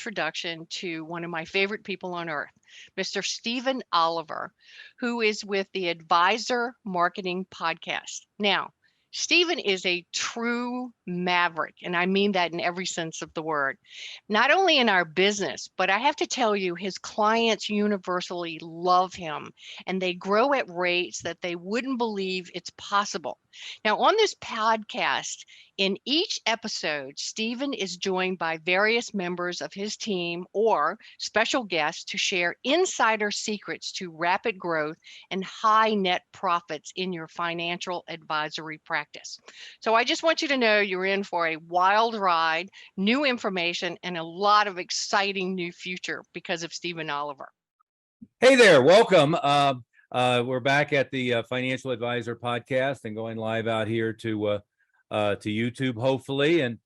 introduction to one of my favorite people on earth, Mr. Stephen Oliver, who is with the Advisor Marketing Podcast. Now, Stephen is a true maverick, and I mean that in every sense of the word. Not only in our business, but I have to tell you, his clients universally love him, and they grow at rates that they wouldn't believe it's possible. Now, on this podcast, in each episode, Stephen is joined by various members of his team or special guests to share insider secrets to rapid growth and high net profits in your financial advisory practice. So I just want you to know you're in for a wild ride, new information, and a lot of exciting new future because of Stephen Oliver. Hey there, welcome. We're back at the Financial Advisor Podcast and going live out here to YouTube, hopefully. And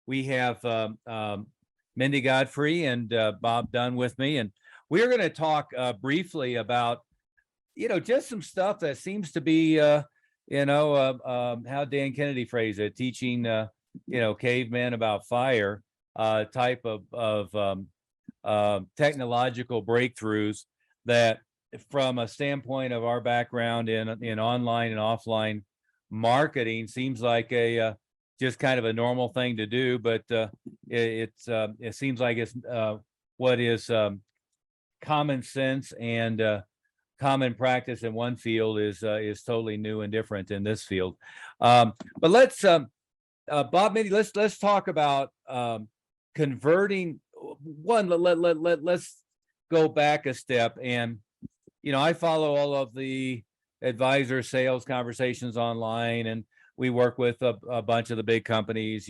we have Mindy Godfrey and Bob Dunn with me, and we're going to talk briefly about, just some stuff that seems to be, how Dan Kennedy phrased it, teaching, cavemen about fire type of technological breakthroughs that, from a standpoint of our background in online and offline marketing, seems like a just kind of a normal thing to do, but it seems like it's what is common sense and common practice in one field is totally new and different in this field. But let's Bob, Mindy, let's talk about converting. Let's go back a step, and I follow all of the advisor sales conversations online, and we work with a bunch of the big companies,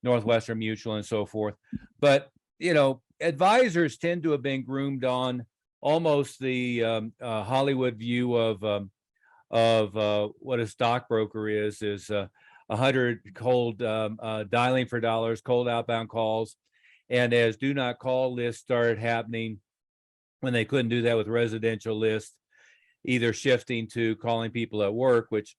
Northwestern Mutual and so forth. But advisors tend to have been groomed on almost the Hollywood view of what a stockbroker is 100 cold dialing for dollars, cold outbound calls. And as do not call lists started happening, when they couldn't do that with residential lists, either shifting to calling people at work, which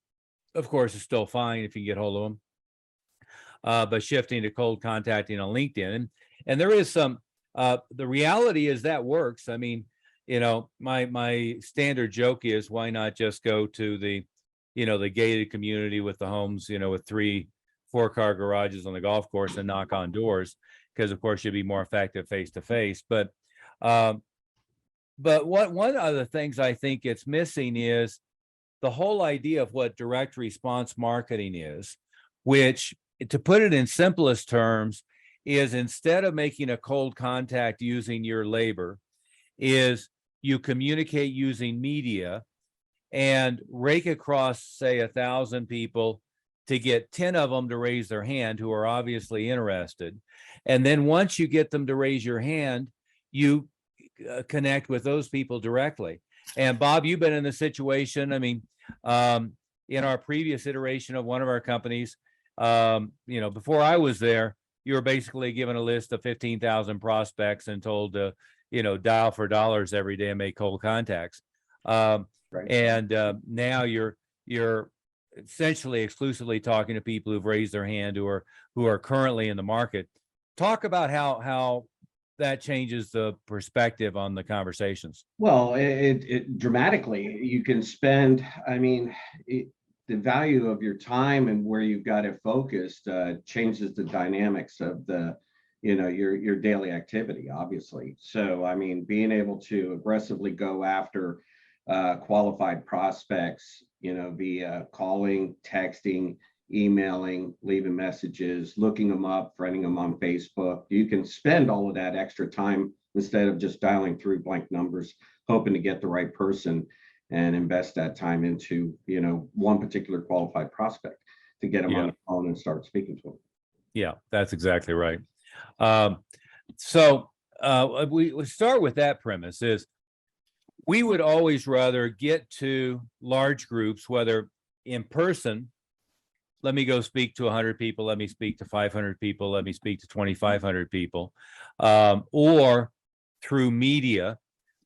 of course is still fine if you can get hold of them, but shifting to cold contacting on LinkedIn. And there is some, the reality is that works. I mean, my standard joke is, why not just go to the gated community with the homes, with 3-4 car garages on the golf course and knock on doors, because of course you'd be more effective face to face. But one of the things I think it's missing is the whole idea of what direct response marketing is, which, to put it in simplest terms, is instead of making a cold contact using your labor, is you communicate using media and rake across, say, 1,000 people to get 10 of them to raise their hand who are obviously interested. And then once you get them to raise your hand, you connect with those people directly. And Bob, you've been in the situation. I mean, in our previous iteration of one of our companies, before I was there, you were basically given a list of 15,000 prospects and told to, dial for dollars every day and make cold contacts. Right. And now you're essentially exclusively talking to people who've raised their hand who are currently in the market. Talk about how that changes the perspective on the conversations. Well, it dramatically, you can spend, the value of your time and where you've got it focused changes the dynamics of your daily activity, obviously. So, being able to aggressively go after qualified prospects, via calling, texting, emailing, leaving messages, looking them up, friending them on Facebook. You can spend all of that extra time instead of just dialing through blank numbers, hoping to get the right person, and invest that time into, one particular qualified prospect to get them on the phone and start speaking to them. Yeah, that's exactly right. So we start with that premise is, we would always rather get to large groups, whether in person, let me go speak to 100 people, let me speak to 500 people, let me speak to 2,500 people, or through media.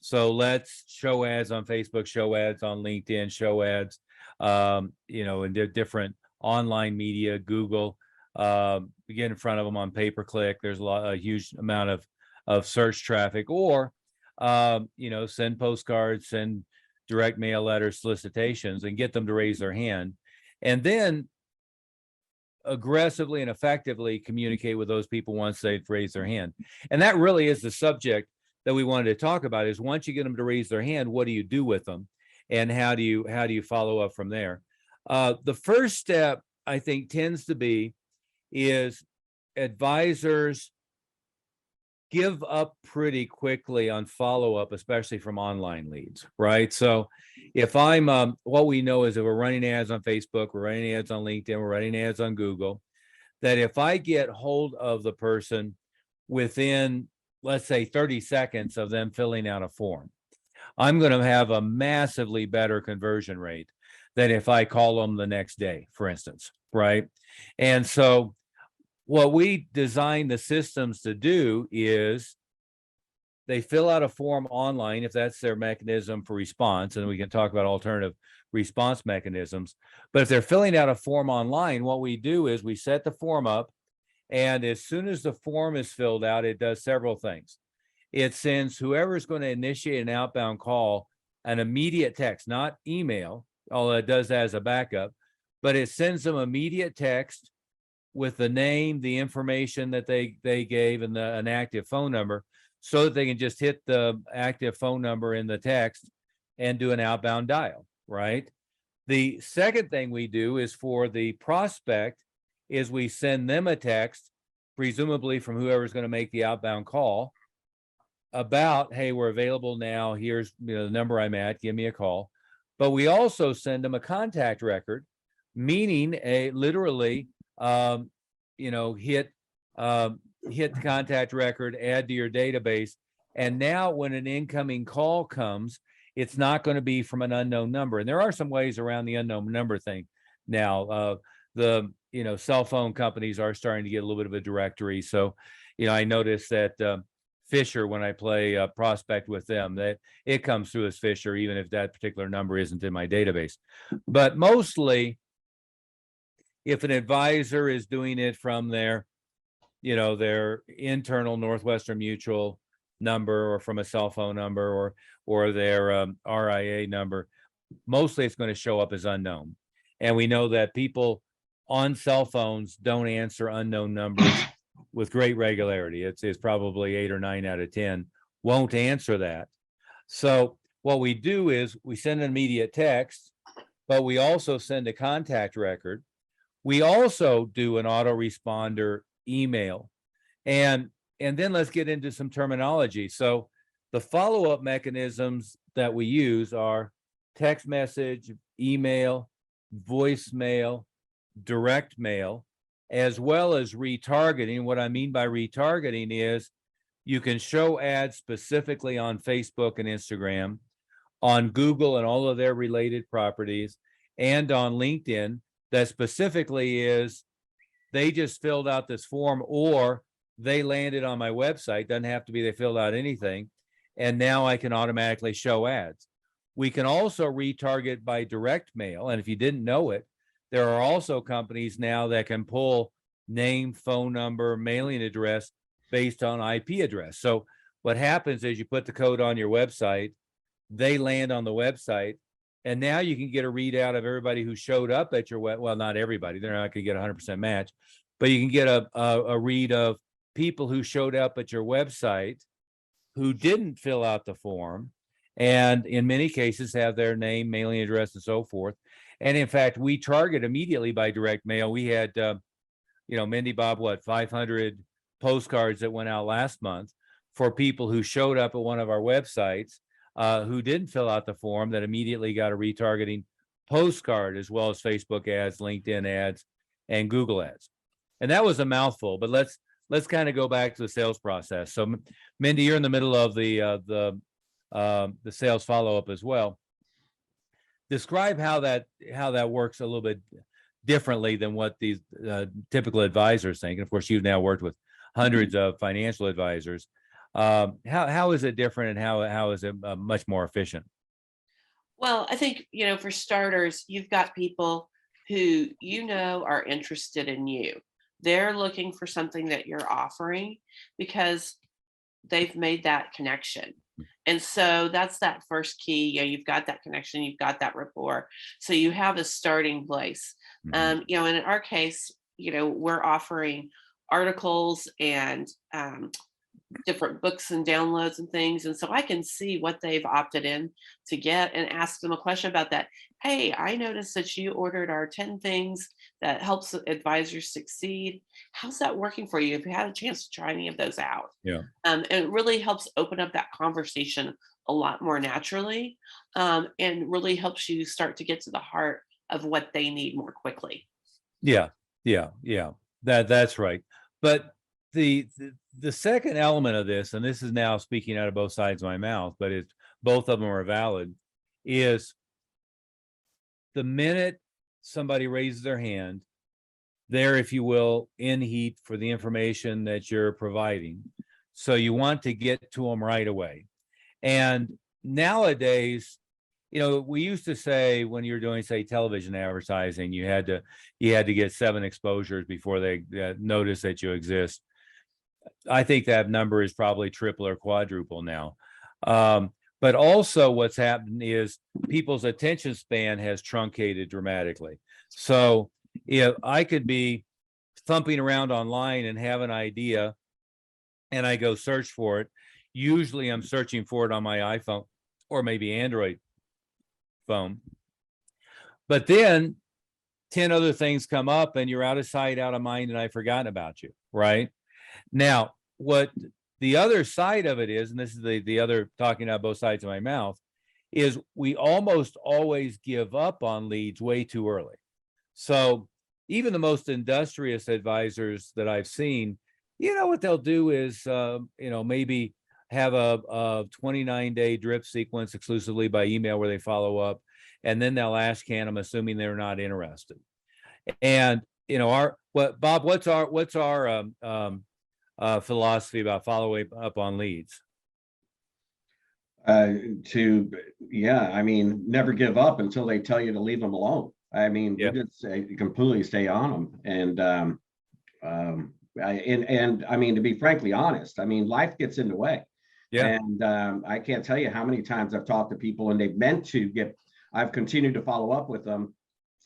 So let's show ads on Facebook, show ads on LinkedIn, show ads, in different online media, Google, get in front of them on pay-per-click. There's a huge amount of search traffic, or send postcards, send direct mail letters, solicitations, and get them to raise their hand, and then aggressively and effectively communicate with those people once they've raised their hand. And that really is the subject that we wanted to talk about, is once you get them to raise their hand, what do you do with them, and how do you follow up from there? The first step, I think, tends to be is advisors give up pretty quickly on follow-up, especially from online leads, right? So if I'm, what we know is if we're running ads on Facebook, we're running ads on LinkedIn, we're running ads on Google, that if I get hold of the person within, let's say, 30 seconds of them filling out a form, I'm going to have a massively better conversion rate than if I call them the next day, for instance, right? And so what we design the systems to do is they fill out a form online, if that's their mechanism for response, and we can talk about alternative response mechanisms. But if they're filling out a form online, what we do is we set the form up, and as soon as the form is filled out, it does several things. It sends whoever's going to initiate an outbound call an immediate text, not email, although it does that as a backup, but it sends them immediate text with the name, the information that they gave, and an active phone number, so that they can just hit the active phone number in the text and do an outbound dial, right? The second thing we do is for the prospect is we send them a text, presumably from whoever's going to make the outbound call, about, hey, we're available now. Here's the number I'm at. Give me a call. But we also send them a contact record, meaning literally, hit the contact record, add to your database. And now when an incoming call comes, it's not going to be from an unknown number. And there are some ways around the unknown number thing now. The cell phone companies are starting to get a little bit of a directory. So, I noticed that Fisher, when I play prospect with them, that it comes through as Fisher, even if that particular number isn't in my database. But mostly, if an advisor is doing it from their internal Northwestern Mutual number, or from a cell phone number, or their RIA number, mostly it's going to show up as unknown. And we know that people on cell phones don't answer unknown numbers with great regularity. It's probably 8 or 9 out of 10 won't answer that. So what we do is we send an immediate text, but we also send a contact record. We also do an autoresponder email. And then let's get into some terminology. So the follow-up mechanisms that we use are text message, email, voicemail, direct mail, as well as retargeting. What I mean by retargeting is you can show ads specifically on Facebook and Instagram, on Google and all of their related properties, and on LinkedIn, that specifically is they just filled out this form, or they landed on my website. Doesn't have to be they filled out anything, and now I can automatically show ads. We can also retarget by direct mail, and if you didn't know it, there are also companies now that can pull name, phone number, mailing address based on IP address. So what happens is you put the code on your website, they land on the website, and now you can get a readout of everybody who showed up at your well, not everybody, they're not going to get 100% match, but you can get a read of people who showed up at your website who didn't fill out the form, and in many cases have their name, mailing address, and so forth. And in fact, we target immediately by direct mail. We had, Mindy, Bob, 500 postcards that went out last month for people who showed up at one of our websites who didn't fill out the form, that immediately got a retargeting postcard, as well as Facebook ads, LinkedIn ads, and Google ads. And that was a mouthful, but let's kind of go back to the sales process. So Mindy, you're in the middle of the sales follow-up as well. Describe how that works a little bit differently than what these typical advisors think. And of course, you've now worked with hundreds of financial advisors. How is it different, and how is it much more efficient? Well, I think, for starters, you've got people who are interested in you. they're looking for something that you're offering because they've made that connection. And so that's that first key. You've got that connection, you've got that rapport. So you have a starting place. Mhm. And in our case, we're offering articles and different books and downloads and things. And so I can see what they've opted in to get and ask them a question about that. Hey, I noticed that you ordered our 10 things that helps advisors succeed. How's that working for you? Have you had a chance to try any of those out? Yeah. And it really helps open up that conversation a lot more naturally, and really helps you start to get to the heart of what they need more quickly. Yeah, yeah. That's right. But the second element of this, and this is now speaking out of both sides of my mouth, but it's both of them are valid, is the minute somebody raises their hand, they're, if you will, in heat for the information that you're providing. So you want to get to them right away. And nowadays, we used to say when you're doing, say, television advertising, you had to get 7 exposures before they notice that you exist. I think that number is probably triple or quadruple now. But also what's happened is people's attention span has truncated dramatically. So if I could be thumping around online and have an idea and I go search for it, usually I'm searching for it on my iPhone or maybe Android phone. But then 10 other things come up and you're out of sight, out of mind, and I've forgotten about you, right? Now, what the other side of it is, and this is the other, talking out both sides of my mouth, is we almost always give up on leads way too early. So even the most industrious advisors that I've seen, what they'll do is, maybe have a 29-day drip sequence exclusively by email where they follow up, and then they'll ask can, I'm assuming they're not interested. And Bob, what's our philosophy about following up on leads? I mean, never give up until they tell you to leave them alone. I mean, Yeah. we just completely stay on them. And I mean, to be frankly honest, I mean, life gets in the way. Yeah. And I can't tell you how many times I've talked to people and they've meant to I've continued to follow up with them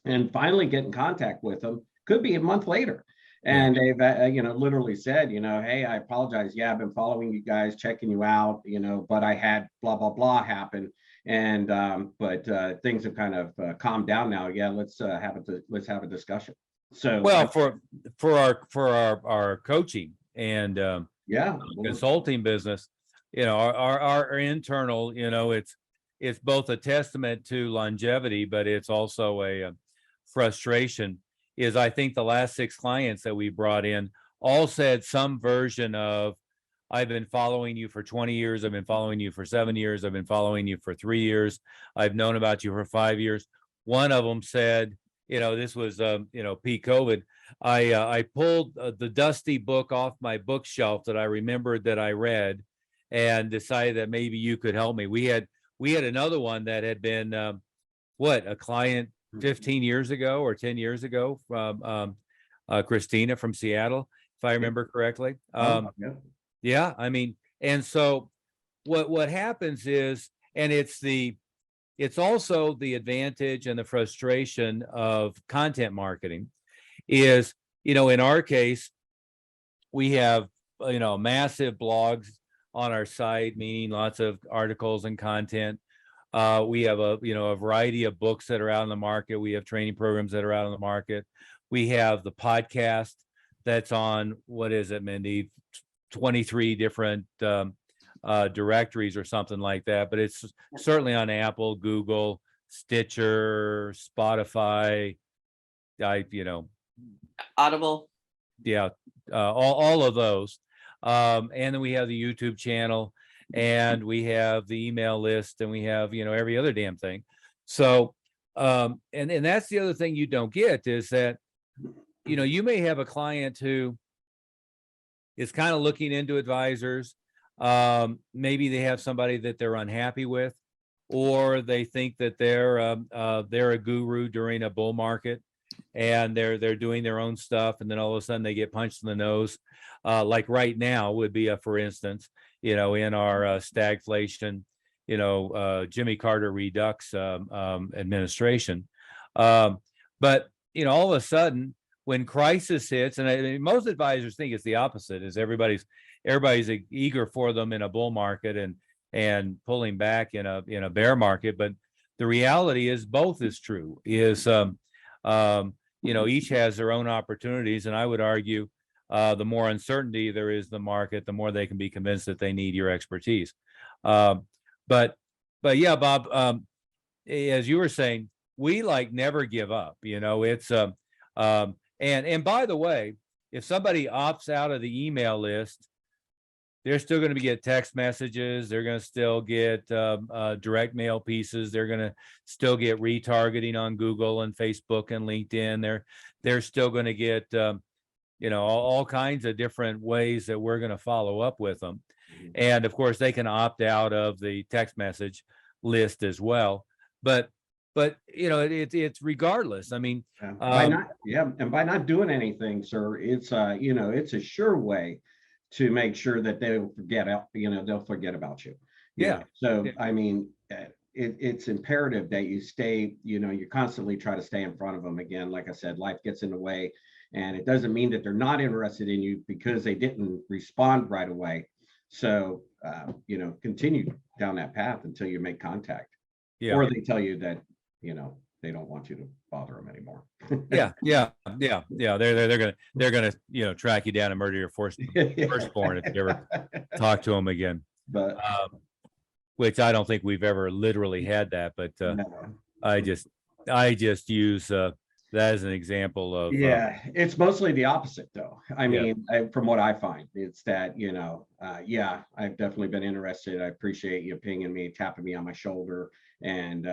and finally get in contact with them. Could be a month later. And they've, literally said, hey, I apologize. Yeah, I've been following you guys, checking you out, but I had blah, blah, blah happen. And, but things have kind of calmed down now. Yeah, let's have a discussion. So, Well, for our coaching and yeah, consulting business, our internal, it's both a testament to longevity, but it's also a frustration. Is I think the last 6 clients that we brought in all said some version of, I've been following you for 20 years. I've been following you for 7 years. I've been following you for 3 years. I've known about you for 5 years. One of them said, this was, pre-COVID. I pulled the dusty book off my bookshelf that I remembered that I read and decided that maybe you could help me. We had another one that had been, a client 15 years ago or 10 years ago from Christina from Seattle, if I remember correctly. Yeah, I mean, and so what happens is, and it's also the advantage and the frustration of content marketing is, in our case, we have, massive blogs on our site, meaning lots of articles and content. We have a variety of books that are out in the market. We have training programs that are out on the market. We have the podcast that's on, what is it, Mindy? 23 different directories or something like that, but it's certainly on Apple, Google, Stitcher, Spotify, Audible. Yeah, all of those. And then we have the YouTube channel, and we have the email list, and we have, every other damn thing. So, and that's the other thing you don't get is that, you may have a client who is kind of looking into advisors. Maybe they have somebody that they're unhappy with, or they think that they're a guru during a bull market. and they're doing their own stuff, and then all of a sudden they get punched in the nose. Like right now would be a, for instance, in our stagflation, Jimmy Carter Redux administration. But all of a sudden, when crisis hits, and most advisors think it's the opposite, is everybody's eager for them in a bull market and pulling back in a bear market. But the reality is both is true. Each has their own opportunities, and I would argue the more uncertainty there is in the market, the more they can be convinced that they need your expertise. But yeah, Bob, as you were saying, we never give up. It's and by the way, if somebody opts out of the email list, they're still going to get text messages. They're going to still get direct mail pieces. They're going to still get retargeting on Google and Facebook and LinkedIn. They're still going to get all kinds of different ways that we're going to follow up with them. And of course, they can opt out of the text message list as well. But it's regardless. I mean, and by not doing anything, sir, it's it's a sure way to make sure that they'll forget about you. So I mean, it's imperative that you stay, you constantly try to stay in front of them. Again, like I said, life gets in the way, and it doesn't mean that they're not interested in you because they didn't respond right away. So continue down that path until you make contact, or they tell you that they don't want you to bother them anymore. Yeah. They're gonna track you down and murder your firstborn if you ever talk to them again. But which I don't think we've ever literally had that, but no. I just use that as an example of it's mostly the opposite though. I mean, from what I find, it's that I've definitely been interested. I appreciate you pinging me, tapping me on my shoulder, and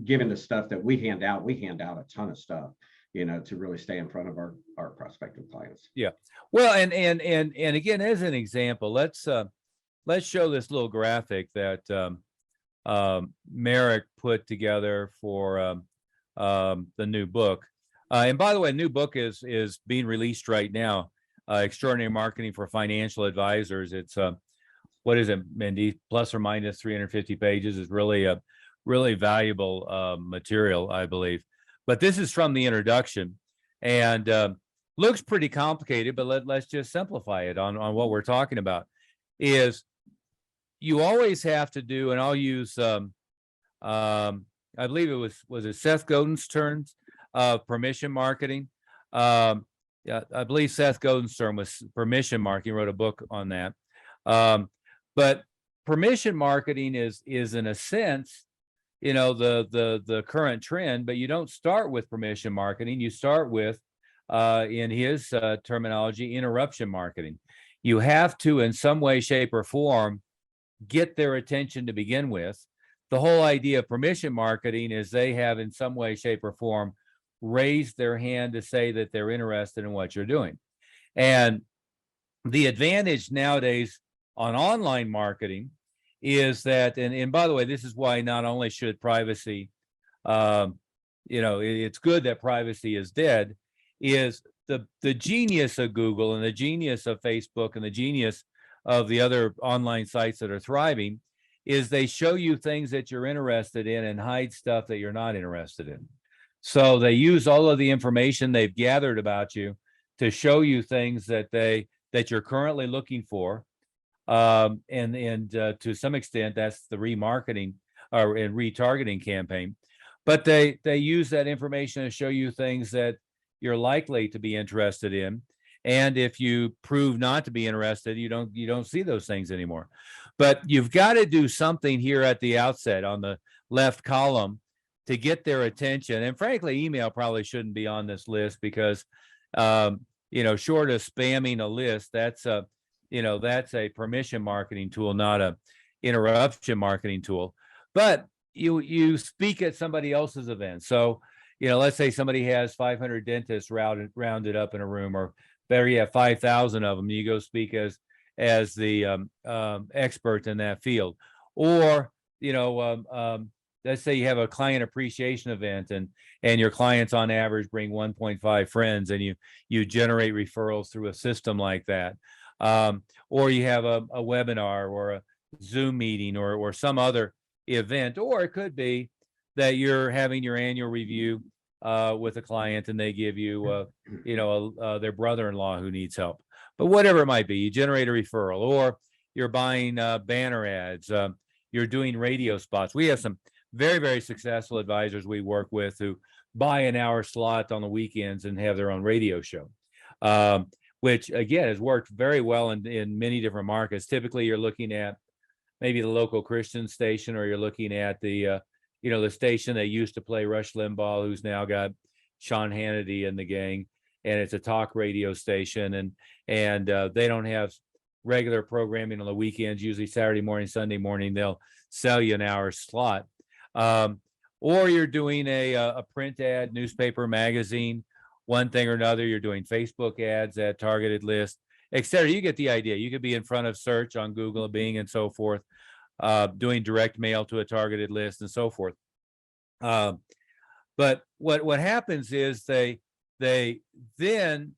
given the stuff that we hand out a ton of stuff, to really stay in front of our prospective clients. Well, and again, as an example, let's show this little graphic that Merrick put together for the new book. And by the way, new book is being released right now. Extraordinary Marketing for Financial Advisors. It's what is it, Mindy? Plus or minus 350 pages. Is really a really valuable material, I believe. But this is from the introduction, and looks pretty complicated, but let's just simplify it on what we're talking about. Is you always have to do, and I'll use I believe it was Seth Godin's terms of permission marketing. I believe Seth Godin's term was permission marketing. He wrote a book on that. But permission marketing is in a sense, the current trend, but you don't start with permission marketing. You start with, in his terminology, interruption marketing. You have to, in some way, shape, or form, get their attention to begin with. The whole idea of permission marketing is they have, in some way, shape, or form, raised their hand to say that they're interested in what you're doing. And the advantage nowadays on online marketing is that, and by the way, this is why not only should privacy, it's good that privacy is dead, is the genius of Google and the genius of Facebook and the genius of the other online sites that are thriving is they show you things that you're interested in and hide stuff that you're not interested in. So they use all of the information they've gathered about you to show you things that you're currently looking for. And to some extent, that's the remarketing or retargeting campaign. But they use that information to show you things that you're likely to be interested in. And if you prove not to be interested, you don't see those things anymore. But you've got to do something here at the outset on the left column to get their attention. And frankly, email probably shouldn't be on this list because, short of spamming a list, that's a permission marketing tool, not a interruption marketing tool. But you speak at somebody else's event. So, let's say somebody has 500 dentists rounded up in a room, or better yet, 5,000 of them. You go speak as the expert in that field, or let's say you have a client appreciation event, and your clients on average bring 1.5 friends, and you generate referrals through a system like that. Or you have a webinar or a Zoom meeting or some other event, or it could be that you're having your annual review with a client and they give you, their brother-in-law who needs help. But whatever it might be, you generate a referral, or you're buying banner ads, you're doing radio spots. We have some very, very successful advisors we work with who buy an hour slot on the weekends and have their own radio show, which again has worked very well in many different markets. Typically, you're looking at maybe the local Christian station, or you're looking at the the station that used to play Rush Limbaugh, who's now got Sean Hannity and the gang, and it's a talk radio station, and they don't have regular programming on the weekends. Usually Saturday morning, Sunday morning, they'll sell you an hour slot. Or you're doing a print ad, newspaper, magazine, one thing or another. You're doing Facebook ads at targeted list, etc. You get the idea. You could be in front of search on Google, Bing, and so forth, doing direct mail to a targeted list and so forth. But what happens is they then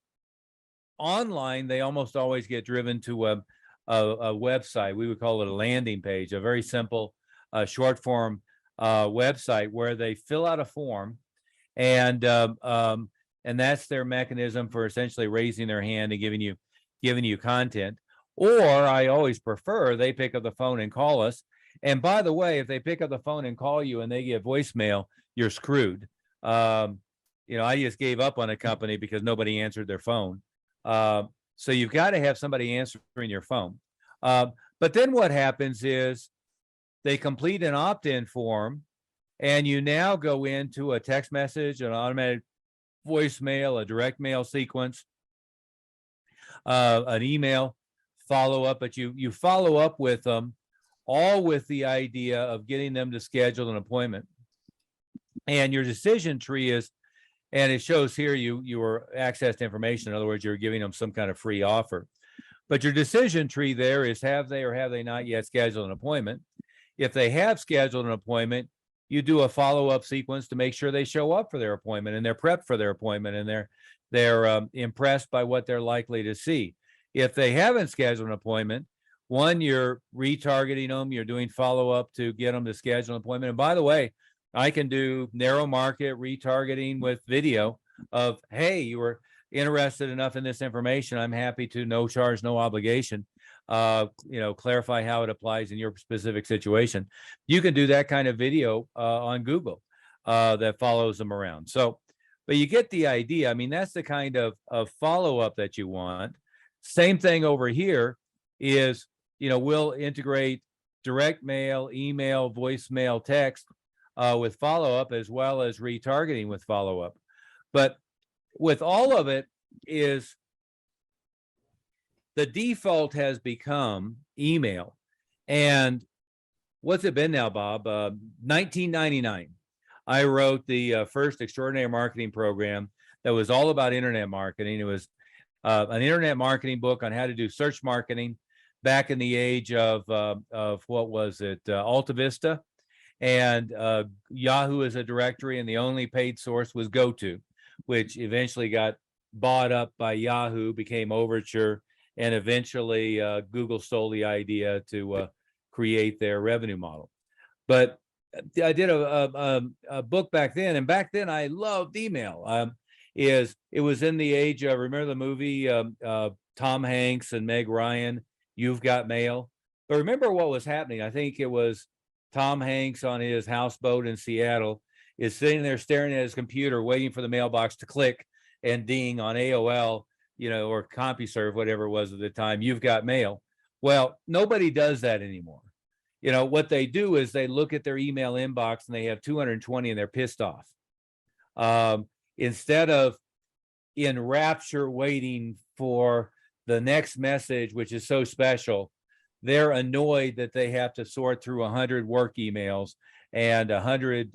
online, they almost always get driven to a website. We would call it a landing page, a very simple short form website where they fill out a form, and that's their mechanism for essentially raising their hand and giving you content. Or I always prefer they pick up the phone and call us. And by the way, if they pick up the phone and call you and they get voicemail, you're screwed. I just gave up on a company because nobody answered their phone. So you've got to have somebody answering your phone. But then what happens is they complete an opt-in form, and you now go into a text message, an automatic voicemail, a direct mail sequence, an email follow-up, but you follow up with them, all with the idea of getting them to schedule an appointment. And your decision tree is, and it shows here you were accessed information. In other words, you're giving them some kind of free offer. But your decision tree there is, have they or have they not yet scheduled an appointment? If they have scheduled an appointment, you do a follow-up sequence to make sure they show up for their appointment, and they're prepped for their appointment, and they're impressed by what they're likely to see. If they haven't scheduled an appointment, one, you're retargeting them, you're doing follow-up to get them to schedule an appointment. And by the way, I can do narrow market retargeting with video of, hey, you were interested enough in this information, I'm happy to, no charge, no obligation, clarify how it applies in your specific situation. You can do that kind of video on Google that follows them around. So, but you get the idea. I mean, that's the kind of follow-up that you want. Same thing over here is, we'll integrate direct mail, email, voicemail, text with follow-up, as well as retargeting with follow-up. But with all of it is, the default has become email. And what's it been now, Bob? 1999. I wrote the first extraordinary marketing program that was all about internet marketing. It was an internet marketing book on how to do search marketing back in the age of what was it, Alta Vista, and Yahoo as a directory, and the only paid source was GoTo, which eventually got bought up by Yahoo, became Overture, and eventually Google stole the idea to create their revenue model. But I did a book back then, and back then I loved email. It was in the age of, remember the movie Tom Hanks and Meg Ryan, You've Got Mail? But remember what was happening. I think it was Tom Hanks on his houseboat in Seattle is sitting there staring at his computer, waiting for the mailbox to click and ding on AOL, or CompuServe, whatever it was at the time, You've Got Mail. Well, nobody does that anymore. What they do is they look at their email inbox and they have 220 and they're pissed off. Instead of in rapture waiting for the next message, which is so special, they're annoyed that they have to sort through 100 work emails and 100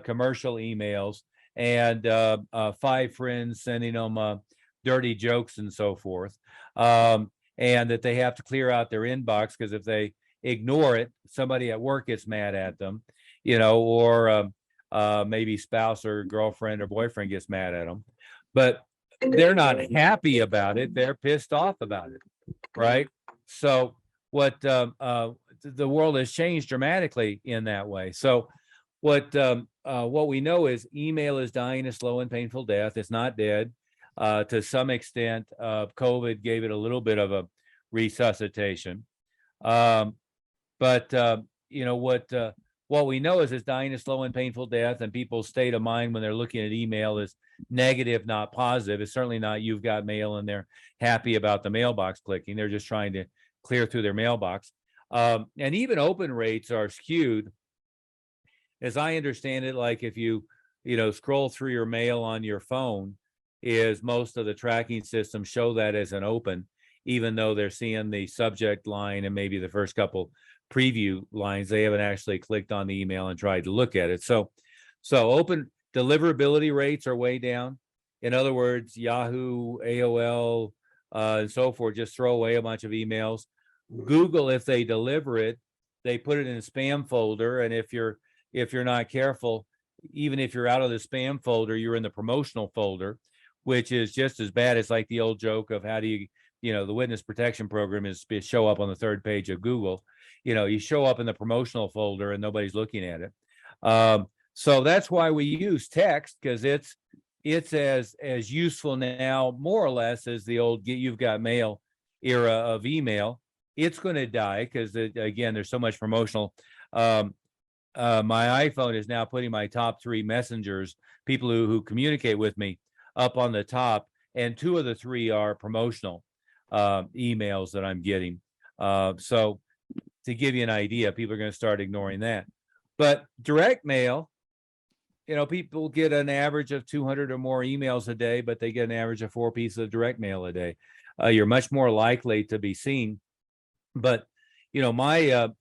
commercial emails and 5 friends sending them dirty jokes and so forth, and that they have to clear out their inbox because if they ignore it, somebody at work gets mad at them. or maybe spouse or girlfriend or boyfriend gets mad at them, but they're not happy about it. They're pissed off about it, right? So the world has changed dramatically in that way. So what we know is email is dying a slow and painful death. It's not dead. To some extent, COVID gave it a little bit of a resuscitation. But what we know is it's dying a slow and painful death, and people's state of mind when they're looking at email is negative, not positive. It's certainly not you've got mail and they're happy about the mailbox clicking. They're just trying to clear through their mailbox. And even open rates are skewed. As I understand it, like if you scroll through your mail on your phone, is most of the tracking systems show that as an open, even though they're seeing the subject line and maybe the first couple preview lines. They haven't actually clicked on the email and tried to look at it. So open deliverability rates are way down. In other words, Yahoo, AOL, and so forth just throw away a bunch of emails. Google, if they deliver it, they put it in a spam folder, and if you're not careful, even if you're out of the spam folder, you're in the promotional folder, which is just as bad. It's like the old joke of how do you the witness protection program is show up on the third page of Google. You show up in the promotional folder and nobody's looking at it. So that's why we use text, because it's as useful now, more or less, as the old you've got mail era of email. It's going to die because again, there's so much promotional. My iPhone is now putting my top 3 messengers, people who communicate with me, up on the top, and 2 of the 3 are promotional emails that I'm getting. So to give you an idea, people are going to start ignoring that. But direct mail, people get an average of 200 or more emails a day, but they get an average of 4 pieces of direct mail a day. You're much more likely to be seen. But my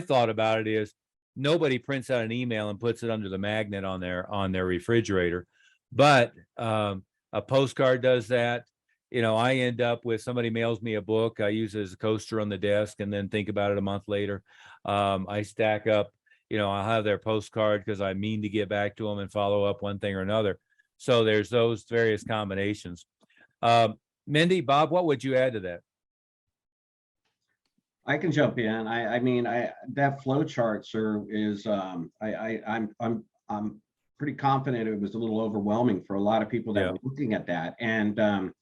thought about it is, nobody prints out an email and puts it under the magnet on their refrigerator, but a postcard does that. I end up with, somebody mails me a book, I use it as a coaster on the desk and then think about it a month later. I stack up, I'll have their postcard because I mean to get back to them and follow up one thing or another. So there's those various combinations. Mindy, Bob, what would you add to that? I can jump in. I mean, that flow chart, sir, is I'm pretty confident it was a little overwhelming for a lot of people that were looking at that, and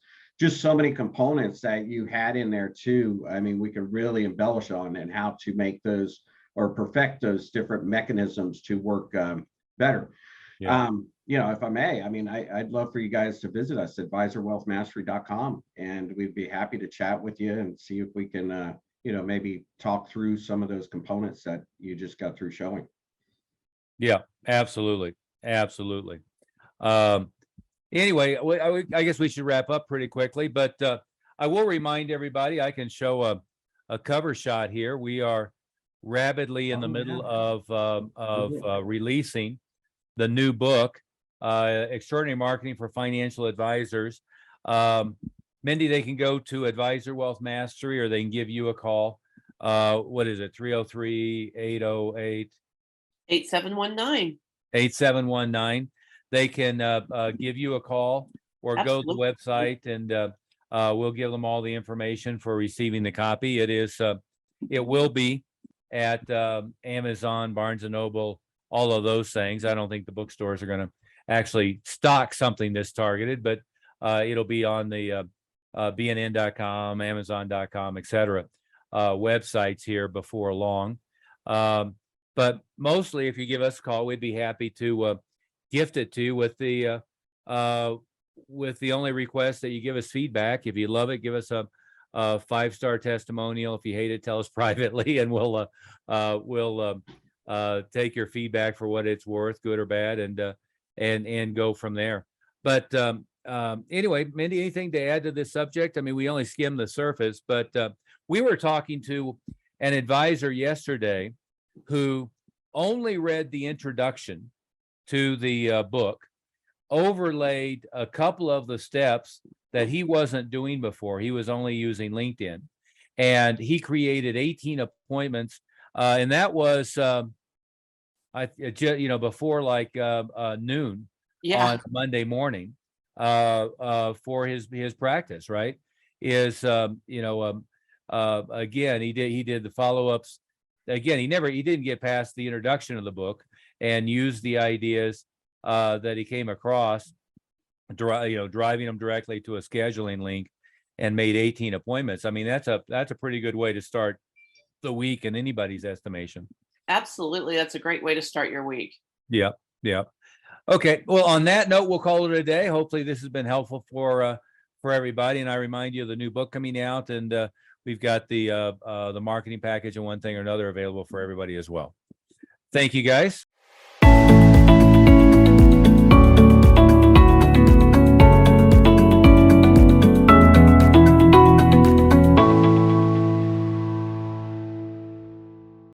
just so many components that you had in there too. I mean, we could really embellish on and how to make those or perfect those different mechanisms to work better. Yeah. If I may, I mean, I'd love for you guys to visit us at advisorwealthmastery.com, and we'd be happy to chat with you and see if we can maybe talk through some of those components that you just got through showing. Yeah, absolutely. Absolutely. Anyway, I guess we should wrap up pretty quickly, but I will remind everybody, I can show a cover shot here. We are rapidly in the middle of releasing the new book, Extraordinary Marketing for Financial Advisors. Mindy, they can go to Advisor Wealth Mastery, or they can give you a call. What is it? 303-808 8719. 8719. They can give you a call or go to the website, and we'll give them all the information for receiving the copy. It will be at Amazon, Barnes and Noble, all of those things. I don't think the bookstores are going to actually stock something this targeted, but it'll be on the bnn.com, amazon.com, etc. Websites here before long. But mostly, if you give us a call, we'd be happy to gift it to you with the only request that you give us feedback. If you love it, give us a 5-star testimonial. If you hate it, tell us privately, and we'll take your feedback for what it's worth, good or bad, and go from there. But anyway, Mindy, anything to add to this subject? I mean, we only skimmed the surface, but we were talking to an advisor yesterday who only read the introduction to the book, overlaid a couple of the steps that he wasn't doing before. He was only using LinkedIn, and he created 18 appointments, and that was before like noon Yeah. on Monday morning for his practice, right? Is again, he did the follow-ups. Again, he didn't get past the introduction of the book and used the ideas that he came across, driving them directly to a scheduling link, and made 18 appointments. I mean, that's a pretty good way to start the week in anybody's estimation. Absolutely. That's a great way to start your week. Yeah. Yeah. Okay. Well, on that note, we'll call it a day. Hopefully this has been helpful for everybody. And I remind you of the new book coming out, and we've got the marketing package and one thing or another available for everybody as well. Thank you, guys.